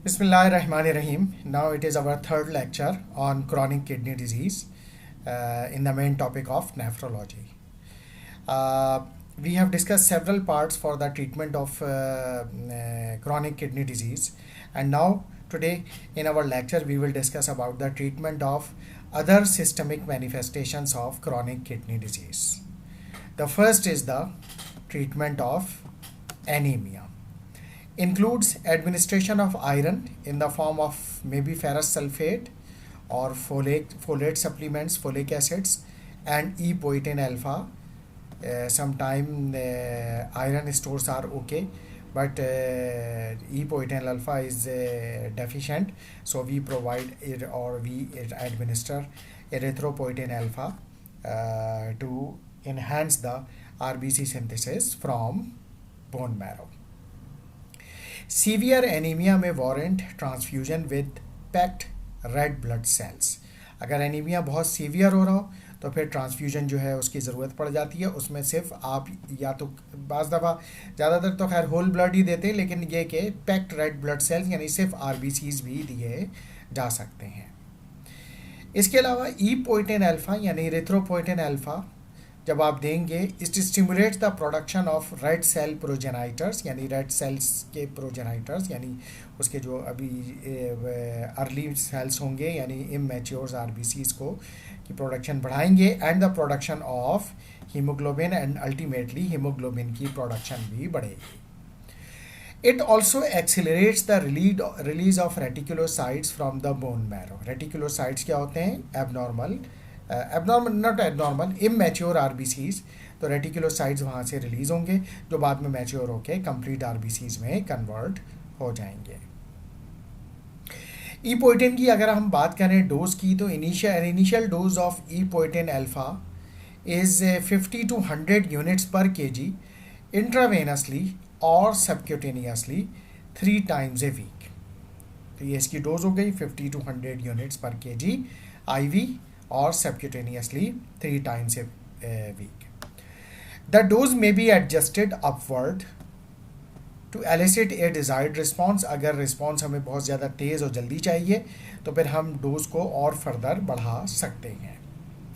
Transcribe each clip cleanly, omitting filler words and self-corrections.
Bismillahirrahmanirrahim. Now it is our third lecture on chronic kidney disease in the main topic of nephrology. Uh, we have discussed several parts for the treatment of chronic kidney disease, and now today in our lecture we will discuss about the treatment of other systemic manifestations of chronic kidney disease. The first is the treatment of anemia. Includes administration of iron in the form of maybe ferrous sulfate or folate supplements, folic acids, and E-poietin alpha. Sometime iron stores are okay, but E-poietin alpha is deficient, so we provide it or we administer erythropoietin alpha to enhance the RBC synthesis from bone marrow. Severe anaemia में warrant transfusion with packed red blood cells. अगर anaemia बहुत severe हो रहा हो तो फिर transfusion जो है उसकी ज़रूरत पड़ जाती है. उसमें सिर्फ आप या तो बाज़ दफ़ा ज़्यादातर तो खैर होल ब्लड ही देते हैं, लेकिन ये कि पैक्ड रेड ब्लड सेल्स यानी सिर्फ आरबीसीज भी दिए जा सकते हैं. इसके अलावा ई-पोietin अल्फा यानी एरिथ्रोपोietin अल्फा जब आप देंगे, it stimulates the production of red cell progenitors यानी रेड सेल्स के प्रोजेनाइटर्स यानी उसके जो अभी अर्ली सेल्स होंगे यानी इमैच्योर आरबीसीज को की प्रोडक्शन बढ़ाएंगे and the production of haemoglobin and ultimately haemoglobin की प्रोडक्शन भी बढ़ेगी. It also accelerates the release of reticulocytes from the bone marrow. Reticulocytes क्या होते हैं? Immature RBCs. तो रेटिकुलोसाइट्स वहाँ से रिलीज होंगे जो बाद में मैच्योर होके कंप्लीट आरबीसीज में कन्वर्ट हो जाएंगे. ई-पोietin की अगर हम बात करें डोज की, तो initial dose of epoetin alpha is 50 to 100 units पर केजी इंट्रावेनसली और सबक्यूटेनियसली 3 times a week. तो ये इसकी डोज हो गई 50 to 100 यूनिट्स पर केजी आईवी और subcutaneously 3 times a week. The dose may be adjusted upward to elicit a desired response. अगर रिस्पॉन्स हमें बहुत ज़्यादा तेज़ और जल्दी चाहिए तो फिर हम डोज को और फर्दर बढ़ा सकते हैं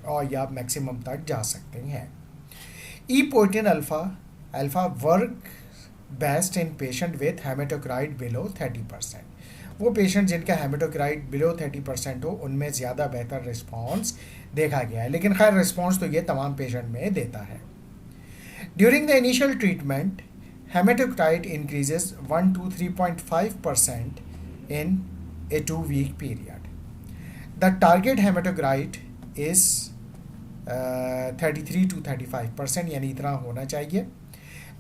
और या मैक्सिमम तक जा सकते हैं. E-poietin alpha work best in patient with haematocrit below 30%. वो पेशेंट जिनका हेमेटोक्राइट बिलो 30% हो उनमें ज़्यादा बेहतर रिस्पॉन्स देखा गया है, लेकिन खैर रिस्पॉन्स तो ये तमाम पेशेंट में देता है. During the initial treatment haematocrit increases 1 to 3.5% in a 2-week period. The target haematocrit is 33 to 35% यानी इतना होना चाहिए.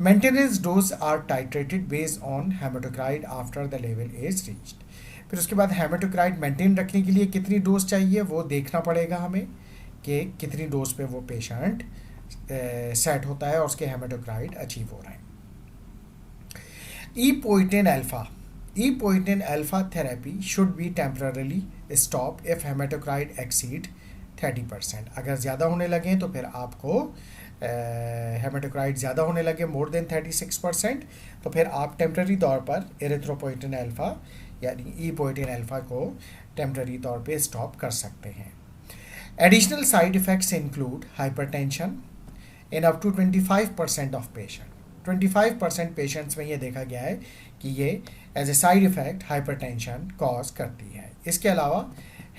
Maintenance dose are titrated based on hematocrit after the level is reached. फिर उसके बाद हेमेटोक्राइट मेंटेन रखने के लिए कितनी डोज चाहिए वो देखना पड़ेगा हमें कि कितनी डोज पे वो पेशेंट सेट होता है और उसके हेमेटोक्राइट अचीव हो रहे हैं. Epoetin alpha therapy should be temporarily stop if haematocrit exceed 30%. अगर ज़्यादा होने लगे तो फिर आपको हेमेटोक्राइट ज़्यादा होने लगे मोर देन 36% तो फिर आप टेम्प्रेरी तौर पर एरिथ्रोपोietin अल्फा यानी ई-पोietin अल्फा को टेम्प्रेरी तौर पे स्टॉप कर सकते हैं. Additional side effects include hypertension in up to 25% of patient. 25% patients में ये देखा गया है कि ये as a side effect hypertension cause करती है. इसके अलावा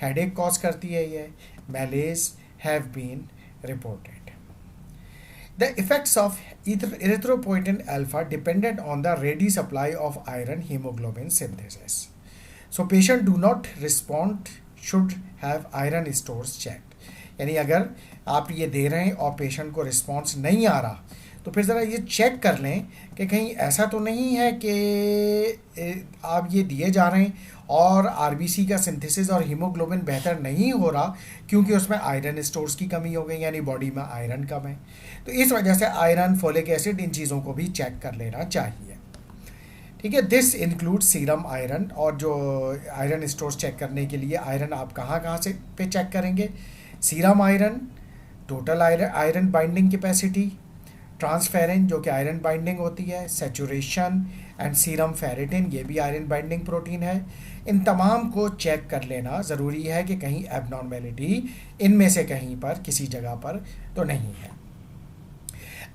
हेडेक कॉज करती है. ये malaise have been reported. The effects of erythropoietin alpha dependent on the ready supply of iron hemoglobin synthesis. So patient do not respond should have iron stores checked. यानी अगर आप ये दे रहे हैं और पेशेंट को रिस्पॉन्स नहीं आ रहा तो फिर ज़रा ये चेक कर लें कि कहीं ऐसा तो नहीं है कि आप ये दिए जा रहे हैं और आरबीसी का सिंथेसिस और हीमोग्लोबिन बेहतर नहीं हो रहा क्योंकि उसमें आयरन स्टोर्स की कमी हो गई यानी बॉडी में आयरन कम है. तो इस वजह से आयरन, फोलिक एसिड, इन चीज़ों को भी चेक कर लेना चाहिए. ठीक है. This include serum iron. और जो आयरन स्टोर्स चेक करने के लिए आयरन आप कहाँ से पे चेक करेंगे? Serum iron, total iron binding capacity, transference जो कि आयरन बाइंडिंग होती है, सैचुरेशन एंड सीरम फेरिटिन, ये भी आयरन बाइंडिंग प्रोटीन है। इन तमाम को चेक कर लेना ज़रूरी है कि कहीं एबनॉर्मेलिटी इनमें से कहीं पर किसी जगह पर तो नहीं है।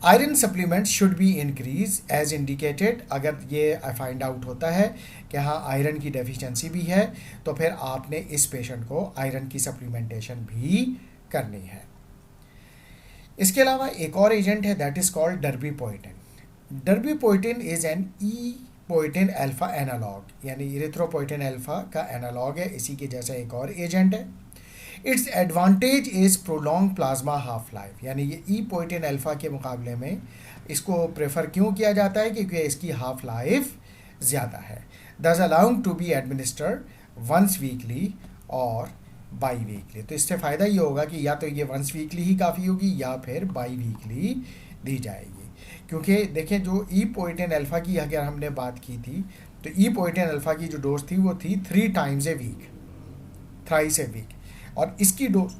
Iron supplement should be increase as indicated. अगर ये फाइंड आउट होता है कि हाँ आयरन की डेफिशिएंसी भी है तो फिर आपने इस पेशेंट को आयरन की सप्लीमेंटेशन भी करनी है। इसके अलावा एक और एजेंट है that is called darbepoetin. Darbepoetin is an epoetin alpha analogue, यानी इरिथ्रोपोइटिन अल्फा का एनालॉग है, इसी के जैसा एक और एजेंट है। Its advantage is prolong plasma half life, यानी ये ई पोइटिन अल्फा के मुकाबले में इसको प्रेफर क्यों किया जाता है, क्योंकि इसकी हाफ लाइफ ज़्यादा है। This allowing to be administered once weekly और बाई वीकली। तो इससे फ़ायदा ये होगा कि या तो ये वंस वीकली ही काफ़ी होगी या फिर बाई वीकली दी जाएगी। क्योंकि देखें जो ई पोइटिन अल्फा की अगर हमने बात की थी तो ई पोइटिन अल्फा की जो डोज थी वो थी 3 times a week, thrice a week, और इसकी डोज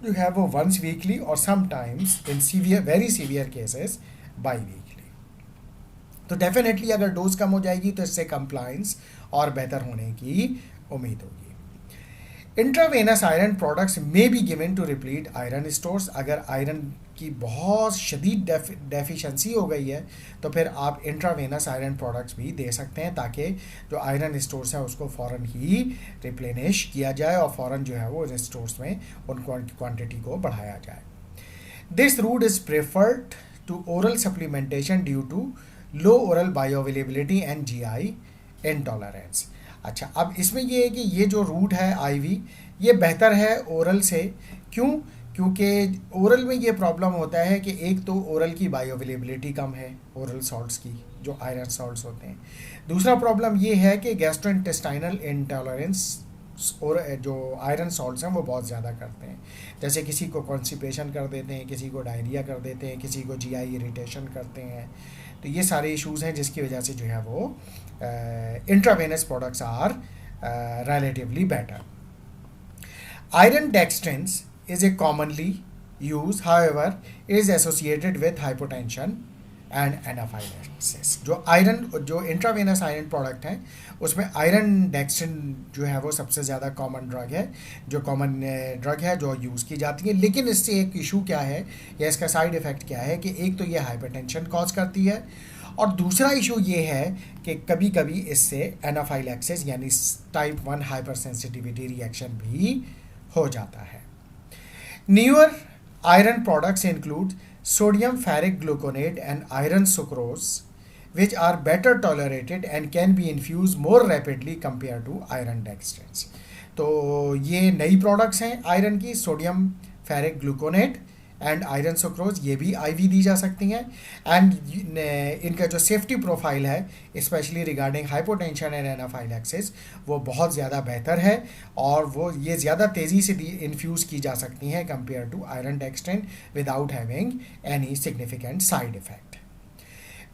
जो है वो वंस वीकली और sometimes in severe very severe cases biweekly. तो डेफिनेटली अगर डोज कम हो जाएगी तो इससे कंप्लायंस और बेहतर होने की उम्मीद होगी। Intravenous iron products may be given to replete iron stores. अगर आयरन की बहुत शदीद डेफिशिएंसी हो गई है तो फिर आप इंट्रावेनस आयरन प्रोडक्ट्स भी दे सकते हैं ताकि जो आयरन स्टोर्स हैं उसको फ़ौरन ही रिप्लेनिश किया जाए और फ़ौरन जो है वो स्टोर्स में उन क्वांटिटी को बढ़ाया जाए। This route is preferred to oral supplementation due to low oral bioavailability and GI intolerance. अच्छा, अब इसमें ये है कि ये जो रूट है आईवी ये बेहतर है ओरल से। क्यों? क्योंकि ओरल में ये प्रॉब्लम होता है कि एक तो ओरल की बायोअवेलेबिलिटी कम है ओरल सॉल्ट्स की, जो आयरन सॉल्ट्स होते हैं। दूसरा प्रॉब्लम ये है कि गैस्ट्रोइंटेस्टाइनल इंटॉलरेंस और जो आयरन सॉल्ट्स हैं वो बहुत ज़्यादा करते हैं। जैसे किसी को कॉन्स्टिपेशन कर देते हैं, किसी को डायरिया कर देते हैं, किसी को जीआई इरिटेशन करते हैं। तो ये सारे इश्यूज़ हैं जिसकी वजह से जो है वो intravenous products are relatively better. Iron dextrins is a commonly used, however, it is associated with hypotension and anaphylaxis. जो इंट्रावेनस आयरन प्रोडक्ट हैं उसमें आयरन डेक्स्ट्रिन जो है वो सबसे ज़्यादा कॉमन ड्रग है, जो यूज़ की जाती है। लेकिन इससे एक इशू क्या है या इसका साइड इफ़ेक्ट क्या है कि एक तो ये हाइपरटेंशन कॉज करती है और दूसरा इशू ये है कि कभी कभी इससे एनाफाइलैक्सिस यानी टाइप 1 हाइपर सेंसिटिविटी रिएक्शन भी हो जाता है। Newer iron products include sodium ferric gluconate and iron sucrose which are better tolerated and can be infused more rapidly compared to iron dextrins. तो ये नई प्रोडक्ट्स हैं आयरन की, sodium ferric gluconate and iron sucrose, ये भी ivy दी जा सकती हैं। एंड इनका जो सेफ्टी प्रोफाइल है specially regarding hypotension and anaphylaxis वो बहुत ज़्यादा बेहतर है और वो ये ज़्यादा तेज़ी से इन्फ्यूज़ की जा सकती हैं compare to iron dextrin without having any significant side effect.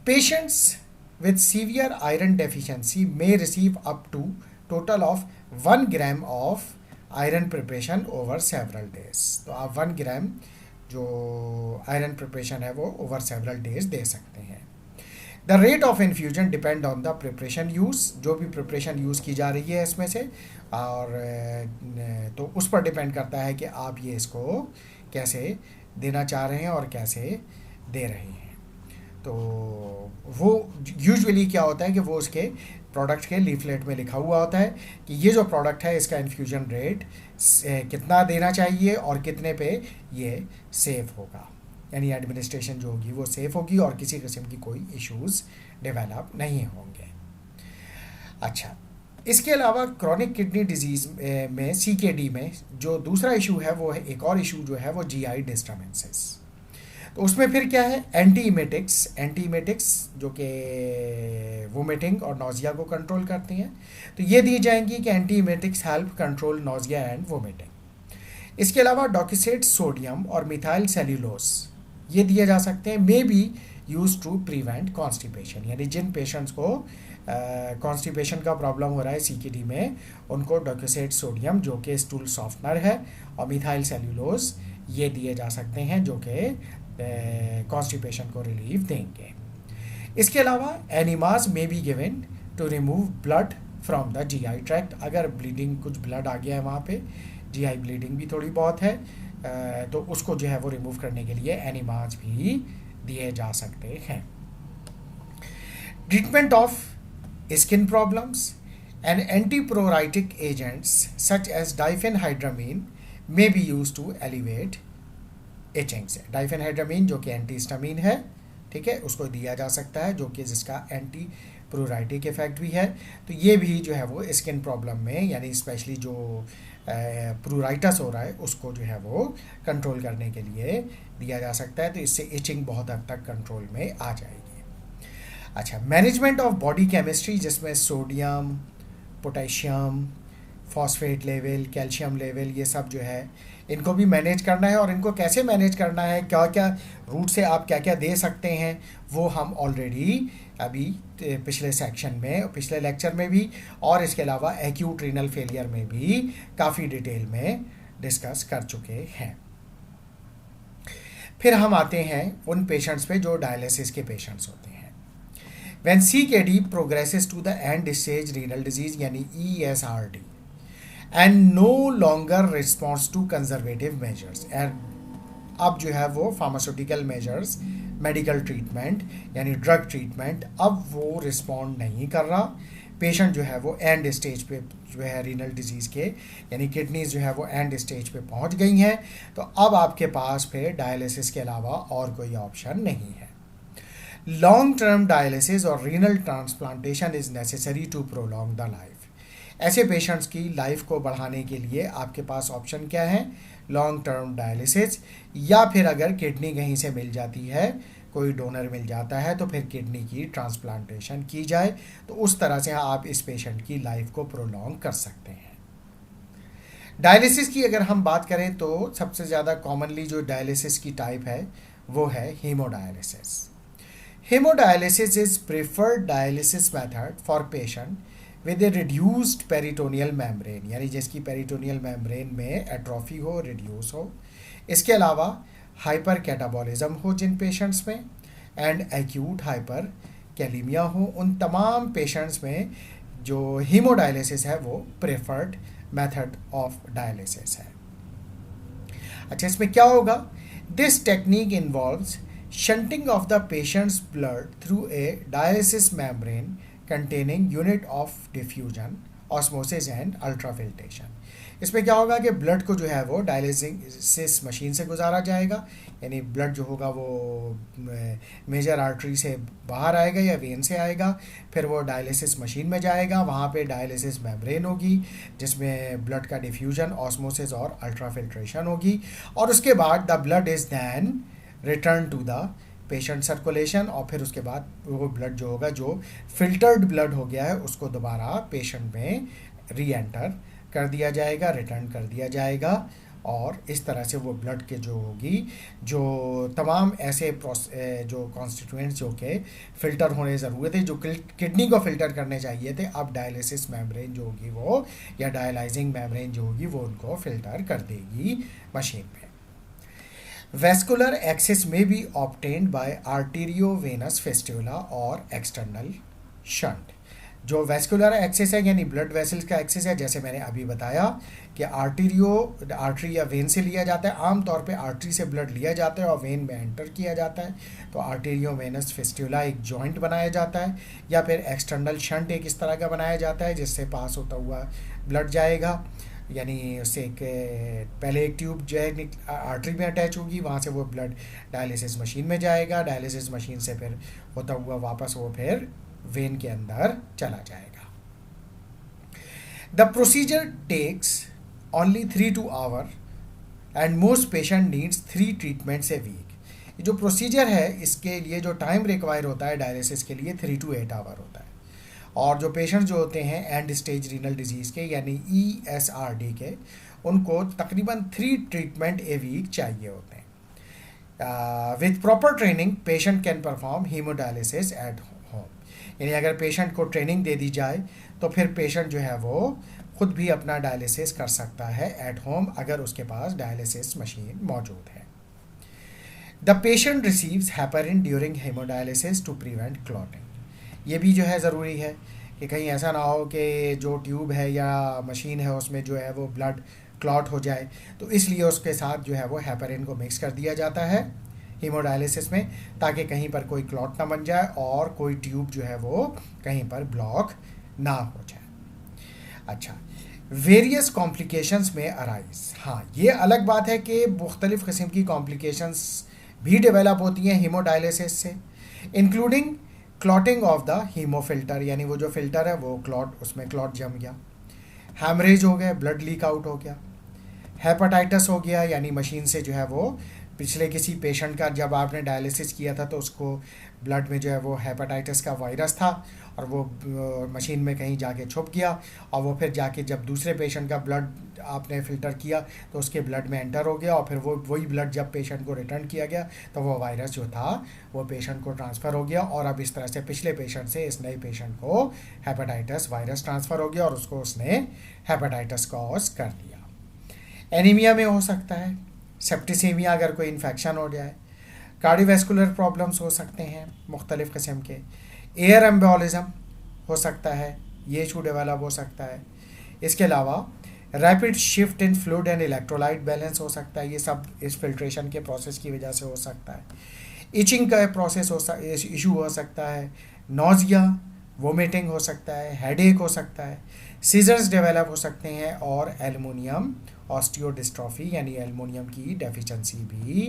Patients with severe iron deficiency may receive up to total of 1 gram of iron preparation over several days. तो आप 1 ग्राम जो आयरन प्रिपरेशन है वो over several days दे सकते हैं। The rate of infusion depend on the preparation use, जो भी preparation use की जा रही है इसमें से, और तो उस पर डिपेंड करता है कि आप ये इसको कैसे देना चाह रहे हैं और कैसे दे रहे हैं। तो वो यूजुअली क्या होता है कि वो उसके प्रोडक्ट के लीफलेट में लिखा हुआ होता है कि ये जो प्रोडक्ट है इसका इन्फ्यूजन रेट कितना देना चाहिए और कितने पे ये सेफ होगा, यानी एडमिनिस्ट्रेशन जो होगी वो सेफ होगी और किसी किस्म की कोई इश्यूज़ डेवलप नहीं होंगे। अच्छा, इसके अलावा क्रॉनिक किडनी डिजीज़ में CKD में जो दूसरा इशू है वो है, एक और इशू जो है वो GI डिस्टर्बेंसेस। तो उसमें फिर क्या है, एंटीमेटिक्स जो कि वोमिटिंग और नोजिया को कंट्रोल करती हैं, तो ये दी जाएंगी कि antiemetics help control nausea and vomiting. इसके अलावा डॉक्यूसेट सोडियम और मिथाइल सेल्यूलोस ये दिए जा सकते हैं, may be use to prevent constipation, यानी जिन पेशेंट्स को कॉन्स्टिपेशन का प्रॉब्लम हो रहा है CKD में उनको डॉक्यूसेट सोडियम जो कि स्टूल सॉफ्टनर है और मिथाइल सेल्यूलोस ये दिए जा सकते हैं जो कि कॉन्स्टिपेशन को रिलीफ देंगे। इसके अलावा enemas may be given to remove blood from the GI tract. अगर ब्लीडिंग कुछ ब्लड आ गया है वहाँ पे, जीआई ब्लीडिंग भी थोड़ी बहुत है, तो उसको जो है वो रिमूव करने के लिए एनिमास भी दिए जा सकते हैं। Treatment of skin problems and antipruritic agents such as diphenhydramine may be use to elevate itching से। डाइफेनहाइड्रामीन जो कि एंटीहिस्टामीन है, ठीक है, उसको दिया जा सकता है, जो कि जिसका एंटी प्रोराइटिक इफेक्ट भी है। तो ये भी जो है वो स्किन प्रॉब्लम में, यानी स्पेशली जो प्रूराइटस हो रहा है उसको जो है वो कंट्रोल करने के लिए दिया जा सकता है। तो इससे इचिंग बहुत हद तक कंट्रोल में आ जाएगी। अच्छा, मैनेजमेंट ऑफ बॉडी केमिस्ट्री, जिसमें sodium, potassium, phosphate level, calcium level, ये सब जो है इनको भी मैनेज करना है। और इनको कैसे मैनेज करना है, क्या क्या रूट से आप क्या क्या दे सकते हैं, वो हम ऑलरेडी अभी पिछले सेक्शन में, पिछले लेक्चर में भी, और इसके अलावा एक्यूट रीनल फेलियर में भी काफ़ी डिटेल में डिस्कस कर चुके हैं। फिर हम आते हैं उन पेशेंट्स पे जो डायलिसिस के पेशेंट्स होते हैं। When CKD progresses to the end stage renal disease यानी ESRD and no longer response to conservative measures, and अब जो है वो फार्मास्यूटिकल मेजर्स, मेडिकल ट्रीटमेंट यानी ड्रग ट्रीटमेंट, अब वो रिस्पॉन्ड नहीं कर रहा। पेशेंट जो है वो एंड स्टेज पे जो है रीनल डिजीज़ के, यानी किडनीज जो है वो एंड स्टेज पे पहुंच गई हैं। तो अब आपके पास फिर डायलिसिस के अलावा और कोई ऑप्शन नहीं है। लॉन्ग टर्म डायलिसिस और renal transplantation is necessary to prolong the life. ऐसे पेशेंट्स की लाइफ को बढ़ाने के लिए आपके पास ऑप्शन क्या है, लॉन्ग टर्म डायलिसिस, या फिर अगर किडनी कहीं से मिल जाती है, कोई डोनर मिल जाता है, तो फिर किडनी की ट्रांसप्लांटेशन की जाए। तो उस तरह से आप इस पेशेंट की लाइफ को प्रोलॉन्ग कर सकते हैं। डायलिसिस की अगर हम बात करें तो सबसे ज़्यादा कॉमनली जो डायलिसिस की टाइप है वो है haemodialysis. Haemodialysis is preferred dialysis method for patient with A reduced peritoneal membrane, यानी जिसकी पेरिटोनियल मेम्ब्रेन में एट्रोफी हो, रिड्यूस हो। इसके अलावा हाइपर कैटाबॉलिज्म हो जिन पेशेंट्स में, एंड एक्यूट हाइपर कैलीमिया हो, उन तमाम पेशेंट्स में जो हीमोडायलिसिस है वो प्रेफर्ड मेथड ऑफ डायलिसिस है। अच्छा, इसमें क्या होगा, this technique involves shunting of the patients blood through a dialysis membrane containing unit of diffusion, osmosis and ultrafiltration। इसमें क्या होगा कि ब्लड को जो है वो डायलिसिस मशीन से गुजारा जाएगा, यानी ब्लड जो होगा वो मेजर आर्टरी से बाहर आएगा या वेन से आएगा, फिर वो डायलिसिस मशीन में जाएगा, वहाँ पे डायलिसिस मेम्ब्रेन होगी जिसमें ब्लड का डिफ्यूजन, ऑस्मोसिस और अल्ट्राफिल्ट्रेशन होगी, और उसके बाद the blood is then return to the patient circulation, और फिर उसके बाद वो ब्लड जो होगा, जो फिल्टर्ड ब्लड हो गया है, उसको दोबारा पेशेंट में री एंटर कर दिया जाएगा, रिटर्न कर दिया जाएगा। और इस तरह से वो ब्लड के जो होगी, जो तमाम ऐसे जो कॉन्स्टिट्यूएंट्स जो के फ़िल्टर होने ज़रूरी थे, जो किडनी को फ़िल्टर करने चाहिए थे, अब डायलिसिस मेम्ब्रेन जो होगी वो, या डायलाइजिंग मेम्ब्रेन जो होगी वो उनको फ़िल्टर कर देगी मशीन में। Vascular access may be obtained by arteriovenous fistula और external shunt। जो वेस्कुलर एक्सेस है यानी ब्लड वेसल्स का एक्सेस है, जैसे मैंने अभी बताया कि आर्टरी या वेन से लिया जाता है, आमतौर पे आर्टरी से ब्लड लिया जाता है और वेन में एंटर किया जाता है, तो आर्टेरियोवेनस फिस्टुला एक जॉइंट बनाया जाता है, या फिर एक्सटर्नल शंट एक इस तरह का बनाया जाता है जिससे पास होता हुआ ब्लड जाएगा, यानी उससे एक पहले एक ट्यूब जो है आर्टरी में अटैच होगी, वहाँ से वो ब्लड डायलिसिस मशीन में जाएगा, डायलिसिस मशीन से फिर होता हुआ वापस वो फिर वेन के अंदर चला जाएगा। The procedure takes only 3 to 4 hour and most patient needs 3 treatments a week. जो प्रोसीजर है इसके लिए जो टाइम रिक्वायर होता है डायलिसिस के लिए 3 to 8 आवर होता है, और जो पेशेंट जो होते हैं एंड स्टेज रीनल डिजीज़ के यानी ESRD के, उनको तकरीबन 3 ट्रीटमेंट ए वीक चाहिए होते हैं। With proper training patient can perform haemodialysis at home, यानी अगर पेशेंट को ट्रेनिंग दे दी जाए तो फिर पेशेंट जो है वो खुद भी अपना डायलिसिस कर सकता है एट होम, अगर उसके पास डायलिसिस मशीन मौजूद है। The patient receives heparin during haemodialysis to prevent clotting. ये भी जो है ज़रूरी है कि कहीं ऐसा ना हो कि जो ट्यूब है या मशीन है उसमें जो है वो ब्लड क्लॉट हो जाए, तो इसलिए उसके साथ जो है वो हेपरिन को मिक्स कर दिया जाता है हीमोडायलिसिस में, ताकि कहीं पर कोई क्लॉट ना बन जाए और कोई ट्यूब जो है वो कहीं पर ब्लॉक ना हो जाए। अच्छा, वेरियस कॉम्प्लिकेशंस में अराइज, हाँ ये अलग बात है कि मुख्तलिफ़ किस्म की कॉम्प्लिकेशंस भी डेवलप होती हैं हीमोडायलिसिस से, इंक्लूडिंग क्लॉटिंग ऑफ द हीमोफिल्टर, यानी वो जो फिल्टर है वो क्लॉट, उसमें क्लॉट जम गया, हैमरेज हो गया, ब्लड लीक आउट हो गया, हेपेटाइटिस हो गया, यानी मशीन से जो है वो पिछले किसी पेशेंट का जब आपने डायलिसिस किया था तो उसको ब्लड में जो है वो हेपेटाइटिस का वायरस था और वो मशीन में कहीं जाके छुप गया, और वो फिर जाके जब दूसरे पेशेंट का ब्लड आपने फ़िल्टर किया तो उसके ब्लड में एंटर हो गया, और फिर वो वही ब्लड जब पेशेंट को रिटर्न किया गया तो वो वायरस जो था वो पेशेंट को ट्रांसफ़र हो गया, और अब इस तरह से पिछले पेशेंट से इस नए पेशेंट को हेपेटाइटिस वायरस ट्रांसफ़र हो गया और उसको उसने हेपेटाइटिस कॉज कर दिया। एनीमिया में हो सकता है, सेप्टिसेमिया अगर कोई इन्फेक्शन हो जाए, कार्डियोवैस्कुलर प्रॉब्लम्स हो सकते हैं मुख्तलिफ़ किस्म के, एयर एम्बोलिज्म हो सकता है, ये इशू डेवलप हो सकता है। इसके अलावा rapid shift in fluid and electrolyte balance हो सकता है, ये सब इस फिल्ट्रेशन के प्रोसेस की वजह से हो सकता है। इचिंग का प्रोसेस इशू हो सकता है, नोजिया, वोमिटिंग हो सकता है, हेडेक हो सकता है, सीजर्स डेवलप हो सकते हैं, और एल्युमिनियम ऑस्टियोडिस्ट्रॉफी यानी एल्युमिनियम की डेफिशिएंसी भी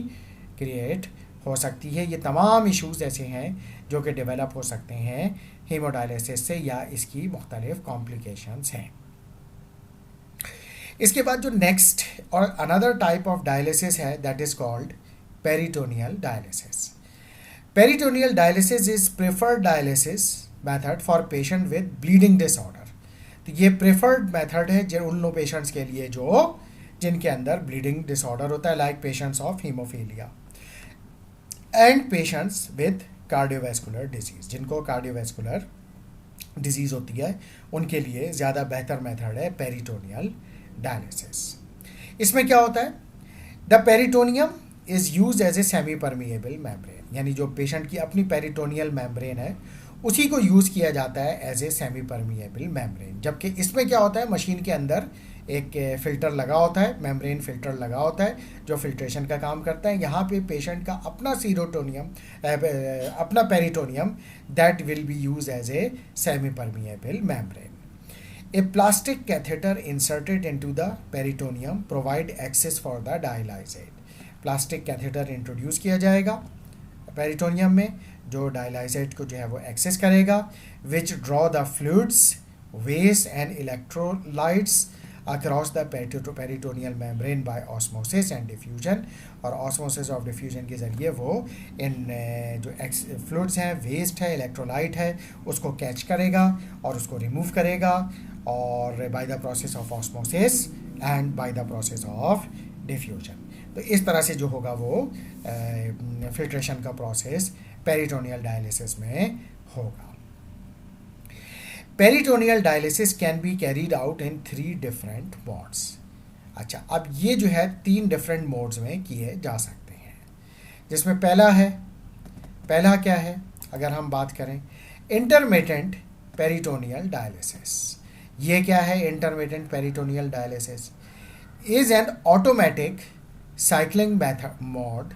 क्रिएट हो सकती है। ये तमाम इश्यूज़ ऐसे हैं जो कि डेवलप हो सकते हैं हीमोडायलिसिस से, या इसकी मुख्तलिफ कॉम्प्लिकेशंस हैं। इसके बाद जो नेक्स्ट और अनदर टाइप ऑफ डायलिसिस है that is called peritoneal dialysis. Peritoneal dialysis is preferred dialysis method for patient with bleeding disorder. तो ये प्रेफर्ड मेथड है जो उन लोग पेशेंट्स के लिए जो जिनके अंदर ब्लीडिंग डिसऑर्डर होता है, like patients of haemophilia and patients with cardiovascular disease, जिनको कार्डियोवैस्कुलर डिजीज़ होती है उनके लिए ज़्यादा बेहतर मेथड है पेरिटोनियल डायलिसिस। इसमें क्या होता है, the peritoneum is use as a semi permeable membrane, यानी जो पेशेंट की अपनी पेरिटोनियल मेम्ब्रेन है उसी को यूज़ किया जाता है as a semi permeable membrane. जबकि इसमें क्या होता है, मशीन के अंदर एक फ़िल्टर लगा होता है, मेम्ब्रेन फ़िल्टर लगा होता है जो फिल्ट्रेशन का काम करता है। यहाँ पे पेशेंट का अपना सीरोटोनियम, अपना peritoneum that will be use as a semi permeable membrane. A plastic catheter inserted into the peritoneum provide access for the dialysate। Plastic catheter introduce किया जाएगा पेरिटोनियम में जो डायलाइजेट को जो है वो एक्सेस करेगा, which draw the fluids, waste and electrolytes across the peritoneal membrane by osmosis and diffusion. और ऑस्मोसिस ऑफ डिफ्यूजन के ज़रिए वो इन जो फ्लूइड्स हैं, वेस्ट है, इलेक्ट्रोलाइट है, उसको कैच करेगा और उसको रिमूव करेगा, और by the process of osmosis and by the process of diffusion. तो इस तरह से जो होगा वो फिल्ट्रेशन का प्रोसेस पेरिटोनियल डायलिसिस में होगा। Peritoneal dialysis can be carried out in 3 different modes. अच्छा, अब ये जो है 3 डिफरेंट मोड्स में किए जा सकते हैं, जिसमें पहला क्या है, अगर हम बात करें इंटरमिटेंट पेरिटोनियल डायलिसिस। ये क्या है intermittent peritoneal dialysis? Is an automatic cycling method mode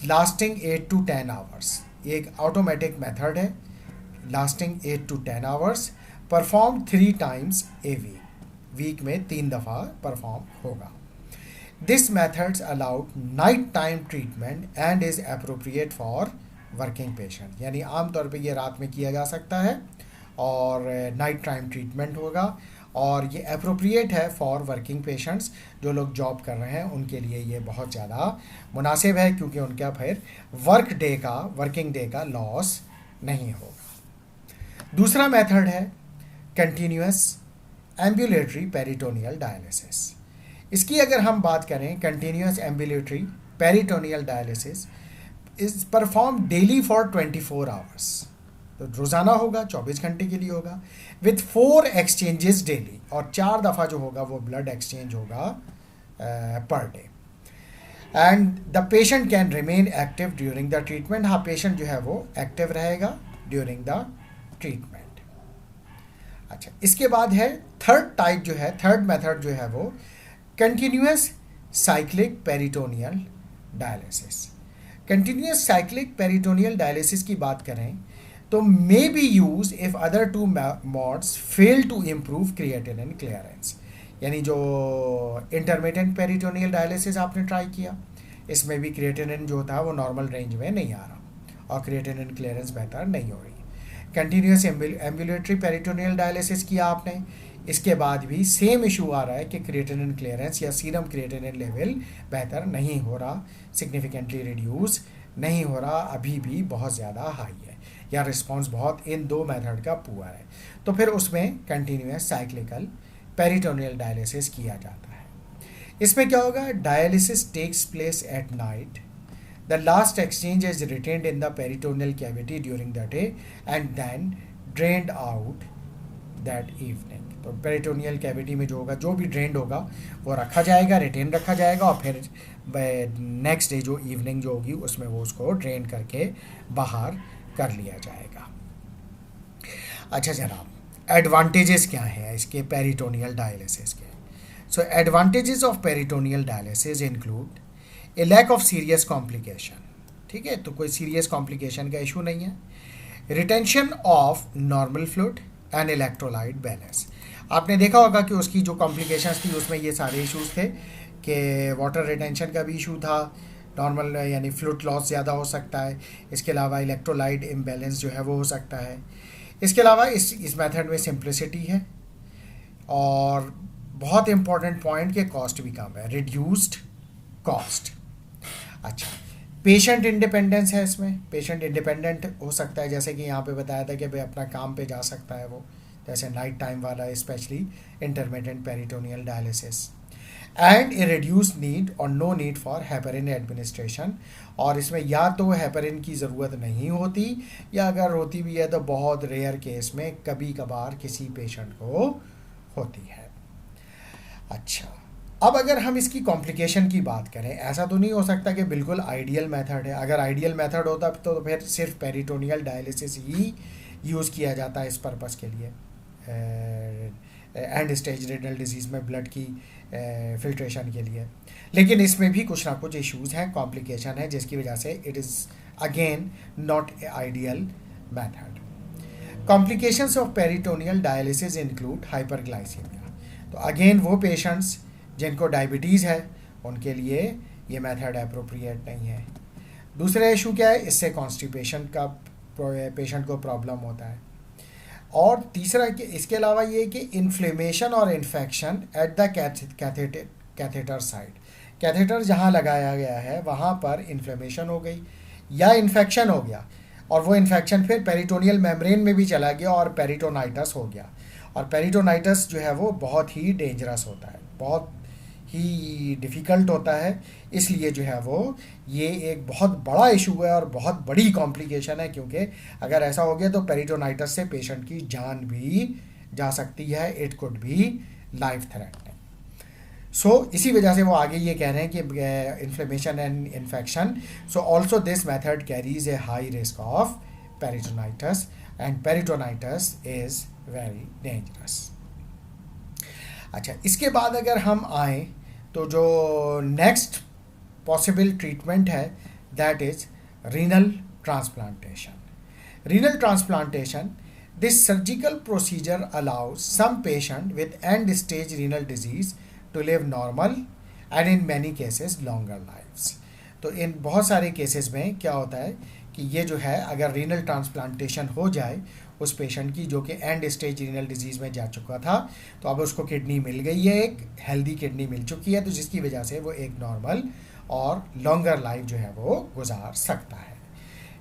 lasting 8 to 10 hours. एक ऑटोमेटिक मेथड है lasting 8 to 10 hours, perform 3 times a week में 3 दफ़ा परफॉर्म होगा। This methods allowed night time treatment and is appropriate for working patient, यानी आमतौर पे ये रात में किया जा सकता है और नाइट टाइम ट्रीटमेंट होगा, और ये अप्रोप्रिएट है फॉर वर्किंग पेशेंट्स। जो लोग जॉब कर रहे हैं उनके लिए ये बहुत ज़्यादा मुनासिब है, क्योंकि उनका फिर वर्किंग डे का लॉस नहीं होगा। दूसरा मेथड है कंटिन्यूअस एम्बुलेटरी पेरिटोनियल डायलिसिस। इसकी अगर हम बात करें, continuous ambulatory peritoneal dialysis is perform daily for 24 hours. तो रोज़ाना होगा, 24 घंटे के लिए होगा, विथ 4 एक्सचेंजेस डेली, और 4 दफ़ा जो होगा वो ब्लड एक्सचेंज होगा per day. And the patient can remain active during the treatment. हाँ, पेशेंट जो है वो एक्टिव रहेगा ड्यूरिंग द ट्रीटमेंट। अच्छा, इसके बाद है थर्ड टाइप जो है, थर्ड मेथड जो है वो continuous cyclic peritoneal dialysis. Continuous cyclic peritoneal dialysis की बात करें तो may be use if other two modes fail to improve creatinine clearance. यानी जो इंटरमिटेंट पेरिटोनियल डायलिसिस आपने ट्राई किया, इसमें भी क्रिएटिनिन जो था वो नॉर्मल रेंज में नहीं आ रहा और क्रिएटिनिन क्लियरेंस बेहतर नहीं हो रही। कंटिन्यूस एम्बुलेटरी पेरिटोनियल डायलिसिस किया आपने, इसके बाद भी सेम इशू आ रहा है कि क्रिएटिनिन क्लियरेंस या सीरम क्रिएटिनिन लेवल बेहतर नहीं हो रहा, सिग्निफिकेंटली रिड्यूस नहीं हो रहा, अभी भी बहुत ज़्यादा हाई है या रिस्पॉन्स बहुत इन दो मेथड का पुअर है। तो फिर उसमें कंटिन्यूस साइक्लिकल पेरिटोनियल डायलिसिस किया जाता है। इसमें क्या होगा, dialysis takes place at night, the last exchange is retained in the peritoneal cavity during the day and then drained out that evening. तो पेरिटोनियल कैविटी में जो होगा, जो भी ड्रेन्ड होगा वो रखा जाएगा, रिटेन रखा जाएगा और फिर नेक्स्ट डे जो इवनिंग जो होगी उसमें वो उसको ड्रेन करके बाहर कर लिया जाएगा। अच्छा जनाब, एडवांटेजेस क्या हैं इसके पेरिटोनियल डायलिसिस के? So advantages of peritoneal dialysis include a lack of serious complication. ठीक है, तो कोई सीरियस कॉम्प्लिकेशन का इशू नहीं है। Retention of normal fluid and electrolyte balance. आपने देखा होगा कि उसकी जो कॉम्प्लिकेशंस थी उसमें ये सारे इश्यूज थे कि वाटर रिटेंशन का भी इशू था, नॉर्मल यानी फ्लूइड लॉस ज़्यादा हो सकता है, इसके अलावा इलेक्ट्रोलाइट इम्बैलेंस जो है वो हो सकता है। इसके अलावा इस मेथड में सिंप्लिसिटी है और बहुत इंपॉर्टेंट पॉइंट के कॉस्ट भी कम है, रिड्यूस्ड कॉस्ट। अच्छा, पेशेंट इंडिपेंडेंस है इसमें, पेशेंट इंडिपेंडेंट हो सकता है, जैसे कि यहाँ पे बताया था कि भाई अपना काम पे जा सकता है वो, जैसे नाइट टाइम वाला specially intermittent peritoneal dialysis. And a reduce need और no need for heparin administration, और इसमें या तो हेपरिन की ज़रूरत नहीं होती या अगर होती भी है तो बहुत रेयर केस में कभी कभार किसी पेशेंट को होती है। अच्छा, अब अगर हम इसकी कॉम्प्लिकेशन की बात करें, ऐसा तो नहीं हो सकता कि बिल्कुल आइडियल मेथड है। अगर आइडियल मेथड होता तो फिर सिर्फ पेरिटोनियल डायलिसिस ही यूज़ किया जाता है इस पर्पस के लिए, एंड स्टेज रेनल डिजीज़ में ब्लड की फिल्ट्रेशन के लिए। लेकिन इसमें भी कुछ ना कुछ इश्यूज़ हैं, कॉम्प्लिकेशन है, जिसकी वजह से it is again not a ideal method. Complications of peritoneal dialysis include hyperglycaemia. तो अगेन वो पेशेंट्स जिनको डायबिटीज़ है उनके लिए ये मेथड अप्रोप्रिएट नहीं है। दूसरा इशू क्या है, इससे कॉन्स्टिपेशन का पेशेंट को प्रॉब्लम होता है। और तीसरा कि इसके अलावा ये कि इन्फ्लेमेशन और infection at the catheter side, catheter जहाँ लगाया गया है वहाँ पर इन्फ्लेमेशन हो गई या इन्फेक्शन हो गया और वो इन्फेक्शन फिर पेरिटोनियल मेम्ब्रेन में भी चला गया और पेरिटोनाइटस हो गया। और पेरिटोनाइटस जो है वो बहुत ही डेंजरस होता है, बहुत ही डिफ़िकल्ट होता है, इसलिए जो है वो ये एक बहुत बड़ा इशू है और बहुत बड़ी कॉम्प्लिकेशन है, क्योंकि अगर ऐसा हो गया तो पेरिटोनाइटस से पेशेंट की जान भी जा सकती है, it could be life threatening. So इसी वजह से वो आगे ये कह रहे हैं कि inflammation and infection, so also this method carries a high risk of peritonitis and peritonitis is very dangerous. अच्छा, इसके बाद अगर हम आए तो जो नेक्स्ट पॉसिबल ट्रीटमेंट है that is renal transplantation. Renal transplantation, this surgical procedure allows some patient with end stage renal disease to live normal and in many cases longer lifes. तो इन बहुत सारे केसेस में क्या होता है कि ये जो है अगर रीनल ट्रांसप्लांटेशन हो जाए उस पेशेंट की जो कि एंड स्टेज रीनल डिजीज़ में जा चुका था, तो अब उसको किडनी मिल गई है, एक हेल्दी किडनी मिल चुकी है, तो जिसकी वजह से वो एक नॉर्मल और लॉन्गर लाइफ जो है वो गुजार सकता है।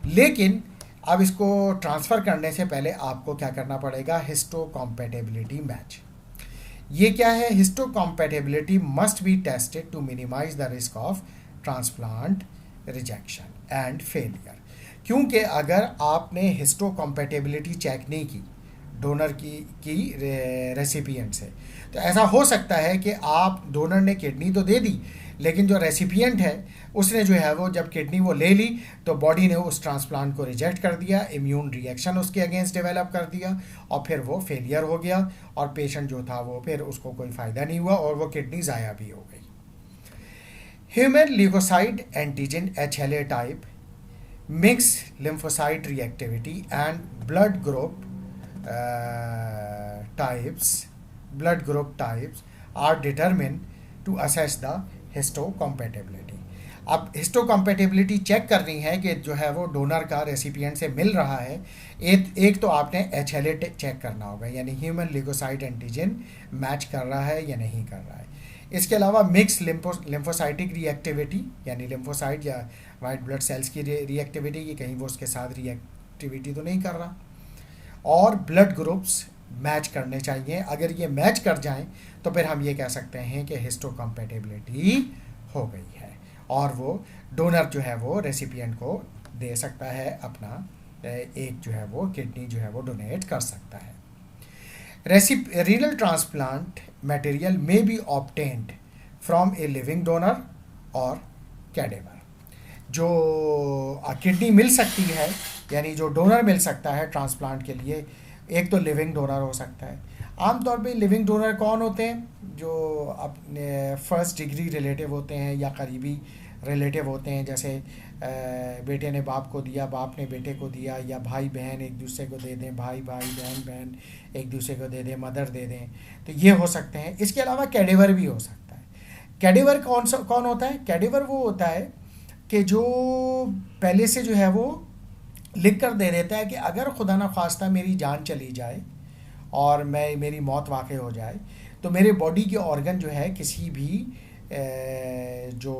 लेकिन अब इसको ट्रांसफ़र करने से पहले आपको क्या करना पड़ेगा, हिस्टोकॉम्पैटिबिलिटी मैच। ये क्या है, histocompatibility must be tested to minimise the risk of transplant rejection and failure. क्योंकि अगर आपने हिस्टोकॉम्पैटिबिलिटी चेक नहीं की डोनर की रेसिपिएंट से, तो ऐसा हो सकता है कि आप डोनर ने किडनी तो दे दी लेकिन जो रेसिपिएंट है उसने जो है वो जब किडनी वो ले ली तो बॉडी ने उस ट्रांसप्लांट को रिजेक्ट कर दिया, इम्यून रिएक्शन उसके अगेंस्ट डेवलप कर दिया और फिर वो फेलियर हो गया और पेशेंट जो था वो फिर उसको कोई फ़ायदा नहीं हुआ और वो किडनी ज़ाया भी हो गई। Human leukocyte antigen HLA type mixed lymphocyte reactivity and blood group types are determined to assess the histocompatibility। अब हिस्टोकम्पेटिबिलिटी चेक करनी है कि जो है वो डोनर का रेसिपिएंट से मिल रहा है। एक तो आपने HLA चेक करना होगा, यानी ह्यूमन ल्यूकोसाइट एंटीजन मैच कर रहा है या नहीं कर रहा है। इसके अलावा मिक्स लिम्फोसाइटिक रिएक्टिविटी, यानी लिम्फोसाइट या वाइट ब्लड सेल्स की रिएक्टिविटी की कहीं वो उसके साथ रिएक्टिविटी तो नहीं कर रहा, और ब्लड ग्रुप्स मैच करने चाहिए। अगर ये मैच कर जाएं तो फिर हम ये कह सकते हैं कि हिस्टोकम्पेटिबिलिटी हो गई है और वो डोनर जो है वो रेसिपिएंट को दे सकता है अपना एक जो है वो किडनी जो है वो डोनेट कर सकता है। Renal transplant material may be obtained from a living donor or cadaver। जो किडनी मिल सकती है, यानी जो डोनर मिल सकता है ट्रांसप्लांट के लिए, एक तो लिविंग डोनर हो सकता है। आमतौर पे लिविंग डोनर कौन होते हैं? जो अपने फर्स्ट डिग्री रिलेटिव होते हैं या करीबी रिलेटिव होते हैं, जैसे बेटे ने बाप को दिया, बाप ने बेटे को दिया, या भाई बहन एक दूसरे को दे दें, भाई भाई बहन बहन एक दूसरे को दे दें, मदर दे दें, तो ये हो सकते हैं। इसके अलावा कैडेवर भी हो सकता है। कैडेवर कौन होता है? कैडेवर वो होता है कि जो पहले से जो है वो लिख कर दे देता है कि अगर खुदा न ख्वास्ता मेरी जान चली जाए और मेरी मौत वाक़ई हो जाए तो मेरे बॉडी के ऑर्गन जो है किसी भी जो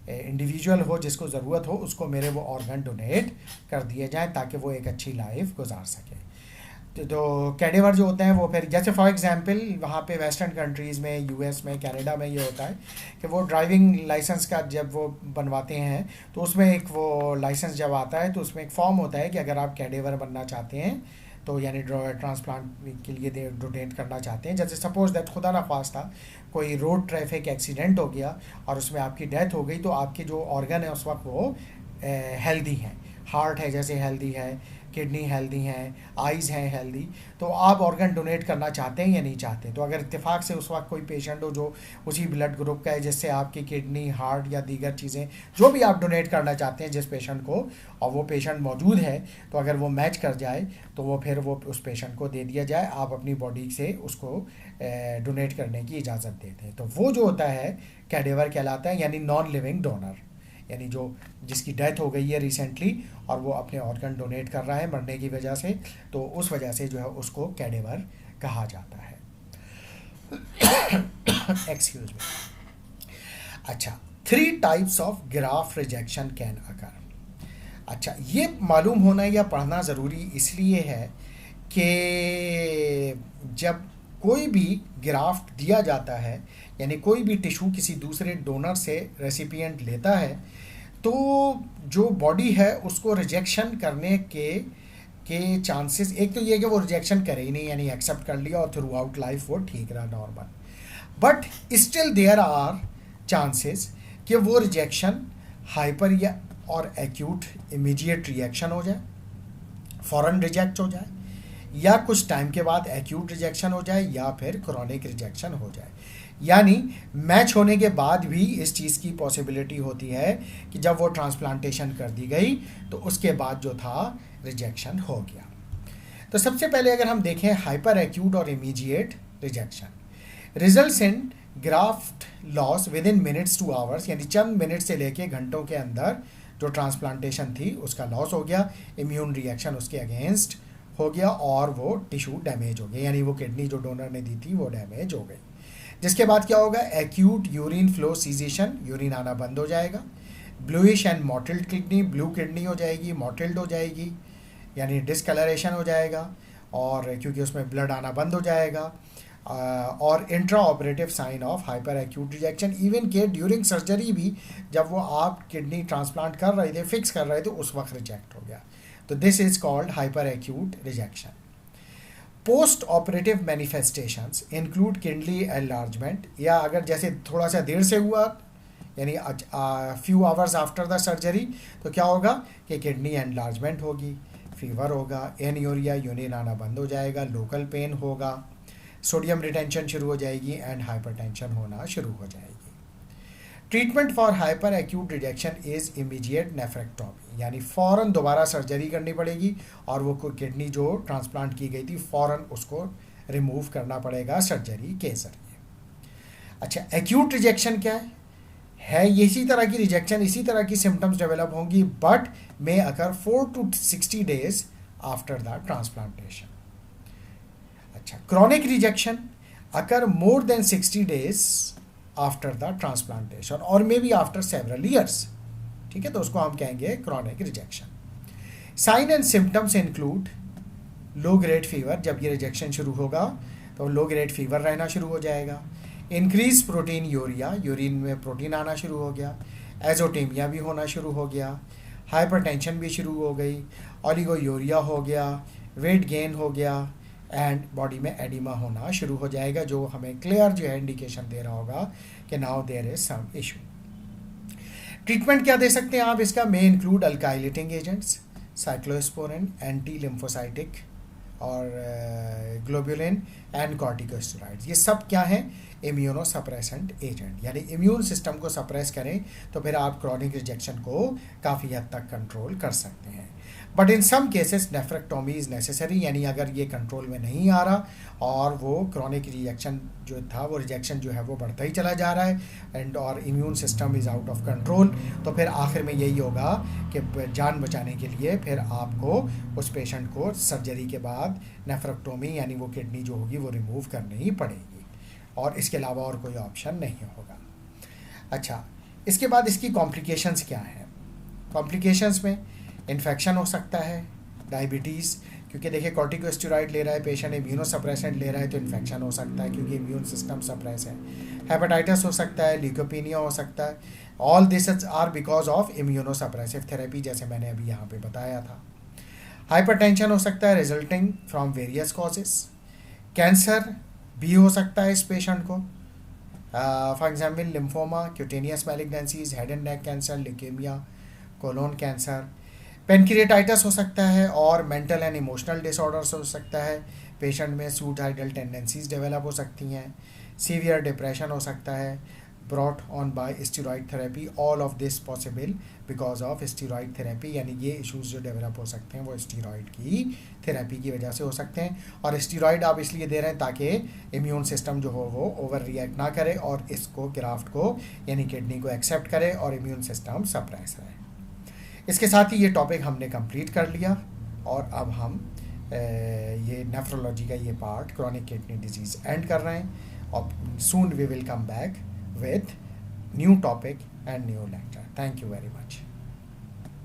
इंडिविजुअल हो जिसको ज़रूरत हो उसको मेरे वो ऑर्गन डोनेट कर दिए जाएं ताकि वो एक अच्छी लाइफ गुजार सके। तो कैडेवर जो होते हैं वो फिर, जैसे फॉर एग्जांपल वहाँ पे वेस्टर्न कंट्रीज़ में, यूएस में, कनाडा में ये होता है कि वो ड्राइविंग लाइसेंस का जब वो बनवाते हैं तो उसमें एक वो लाइसेंस जब आता है तो उसमें एक फॉर्म होता है कि अगर आप कैडेवर बनना चाहते हैं तो यानी ट्रांसप्लांट के लिए डोनेट करना चाहते हैं। जैसे सपोज दैट खुदा ना ख्वास्ता कोई रोड ट्रैफिक एक्सीडेंट हो गया और उसमें आपकी डेथ हो गई तो आपके जो ऑर्गन है उस वक्त वो हेल्दी हैं, हार्ट है जैसे हेल्दी है, किडनी हेल्दी हैं, आइज़ हैं हेल्दी, तो आप ऑर्गन डोनेट करना चाहते हैं या नहीं चाहते। तो अगर इत्तेफाक से उस वक्त कोई पेशेंट हो जो उसी ब्लड ग्रुप का है जिससे आपकी किडनी, हार्ट या दीगर चीज़ें जो भी आप डोनेट करना चाहते हैं जिस पेशेंट को, और वो पेशेंट मौजूद है, तो अगर वो मैच कर जाए तो वो फिर वो उस पेशेंट को दे दिया जाए, आप अपनी बॉडी से उसको डोनेट करने की इजाज़त देते हैं। तो वो जो होता है कैडेवर कहलाता है, यानी नॉन लिविंग डोनर, यानी जो जिसकी डेथ हो गई है रिसेंटली और वो अपने ऑर्गन डोनेट कर रहा है मरने की वजह से, तो उस वजह से जो है उसको कैडेवर कहा जाता है। Excuse me. अच्छा, 3 types of graft rejection can occur. अच्छा, ये मालूम होना या पढ़ना ज़रूरी इसलिए है कि जब कोई भी ग्राफ्ट दिया जाता है, यानी कोई भी टिश्यू किसी दूसरे डोनर से रेसिपिएंट लेता है, तो जो बॉडी है उसको रिजेक्शन करने के चांसेस, एक तो ये कि वो रिजेक्शन करे ही नहीं, यानी एक्सेप्ट कर लिया और थ्रू आउट लाइफ वो ठीक रहा normal, but still there are chances कि वो रिजेक्शन हाइपर या और एक्यूट इमीडिएट रिएक्शन हो जाए, फ़ौरन रिजेक्ट हो जाए, या कुछ टाइम के बाद एक्यूट रिजेक्शन हो जाए, या फिर क्रॉनिक रिजेक्शन हो जाए। यानी मैच होने के बाद भी इस चीज़ की पॉसिबिलिटी होती है कि जब वो ट्रांसप्लांटेशन कर दी गई तो उसके बाद जो था रिजेक्शन हो गया। तो सबसे पहले अगर हम देखें हाइपर एक्यूट और immediate rejection results in graft loss with in minutes two hours, यानी चंद मिनट से लेके घंटों के अंदर जो ट्रांसप्लांटेशन थी उसका लॉस हो गया, इम्यून रिएक्शन उसके अगेंस्ट हो गया और वो टिश्यू डैमेज हो गया, यानी वो किडनी जो डोनर ने दी थी वो डैमेज हो गई। जिसके बाद क्या होगा? Acute urine flow cessation, urine आना बंद हो जाएगा। Bluish and mottled kidney, blue kidney हो जाएगी, मॉटिल्ड हो जाएगी, यानी डिसकलरेशन हो जाएगा, और क्योंकि उसमें ब्लड आना बंद हो जाएगा। और intraoperative sign of hyperacute rejection, even के ड्यूरिंग सर्जरी भी जब वो आप किडनी ट्रांसप्लांट कर रहे थे, फिक्स कर रहे थे, उस वक्त रिजेक्ट हो गया। तो this is called hyper acute rejection. Post operative manifestations include kidney enlargement, या अगर जैसे थोड़ा सा देर से हुआ यानी few hours after the surgery, तो क्या होगा कि किडनी एनलार्जमेंट होगी, फीवर होगा, एनियोरिया, यूरिन आना बंद हो जाएगा, लोकल पेन होगा, सोडियम रिटेंशन शुरू हो जाएगी एंड हाइपरटेंशन होना शुरू हो जाएगी। Treatment for hyper acute rejection is immediate nephrectomy, यानी फ़ौरन दोबारा सर्जरी करनी पड़ेगी और वो किडनी जो ट्रांसप्लांट की गई थी फ़ौरन उसको रिमूव करना पड़ेगा सर्जरी के जरिए। अच्छा, एक्यूट रिजेक्शन क्या है इसी तरह की रिजेक्शन, इसी तरह की सिम्टम्स डेवलप होंगी but may occur 4 to 60 days after the transplantation. अच्छा, chronic rejection occur more than 60 days after the transplantation और may be after several years, ठीक है, तो उसको हम कहेंगे chronic rejection. Sign and symptoms include low grade fever, जब ये रिजेक्शन शुरू होगा तो लो ग्रेड फीवर रहना शुरू हो जाएगा, इंक्रीज प्रोटीन यूरिया, यूरिन में प्रोटीन आना शुरू हो गया, एजोटेमिया भी होना शुरू हो गया, हाइपरटेंशन भी शुरू हो गई, ओलिगोयूरिया हो गया, वेट गेन हो गया एंड बॉडी में एडिमा होना शुरू हो जाएगा, जो हमें क्लियर जो है इंडिकेशन दे रहा होगा कि now there is some issue. Treatment क्या दे सकते हैं आप इसका? May include alkylating agents, cyclosporin, anti lymphocytic और ग्लोबुलिन एंड कॉर्टिकोस्टेरॉइड्स। ये सब क्या है? इम्यूनो सप्रेसेंट एजेंट, यानी इम्यून सिस्टम को सप्रेस करें तो फिर आप क्रॉनिक रिजेक्शन को काफ़ी हद तक कंट्रोल कर सकते हैं। But in some cases nephrectomy is necessary, यानी अगर ये कंट्रोल में नहीं आ रहा और वो क्रॉनिक रिजेक्शन जो था वो रिजेक्शन जो है वो बढ़ता ही चला जा रहा है एंड और immune system is out of control, तो फिर आखिर में यही होगा कि जान बचाने के लिए फिर आपको उस पेशेंट को सर्जरी के बाद नेफ्रेक्टोमी यानी वो किडनी जो होगी वो रिमूव करनी ही पड़ेगी और इसके अलावा और कोई ऑप्शन नहीं होगा। अच्छा, इसके बाद इसकी कॉम्प्लिकेशंस क्या हैं? कॉम्प्लिकेशंस में इन्फेक्शन हो सकता है, डायबिटीज़, क्योंकि देखिए कॉर्टिकोस्टेरॉइड ले रहा है पेशेंट, इम्यूनो सप्रेसेंट ले रहा है तो इन्फेक्शन हो सकता है क्योंकि इम्यून सिस्टम सप्रेस है, हेपेटाइटिस हो सकता है, ल्यूकोपीनिया हो सकता है, all this are because of immunosuppressive therapy, जैसे मैंने अभी यहाँ पे बताया था। हाइपरटेंशन हो सकता है resulting from various causes, cancer भी हो सकता है इस पेशेंट को, for example lymphoma, cutaneous malignancies, head and neck cancer, leukaemia, colon cancer, pancreatitis हो सकता है और मेंटल एंड इमोशनल डिसऑर्डर्स हो सकता है, पेशेंट में सुसाइडल टेंडेंसीज डेवलप हो सकती हैं, सीवियर डिप्रेशन हो सकता है, brought on by steroid therapy, all of this possible because of steroid therapy, यानी ये इश्यूज जो डेवलप हो सकते हैं वो स्टेरॉइड की थेरेपी की वजह से हो सकते हैं। और स्टेरॉइड आप इसलिए दे रहे हैं ताकि इम्यून सिस्टम जो हो वो ओवर रिएक्ट ना करे और इसको ग्राफ्ट को यानी किडनी को एक्सेप्ट करे और इम्यून सिस्टम सप्रेस रहे। इसके साथ ही ये टॉपिक हमने कंप्लीट कर लिया और अब हम ये नेफ्रोलॉजी का ये part chronic kidney disease end कर रहे हैं और soon we will come back with new topic and new lecture. Thank you very much.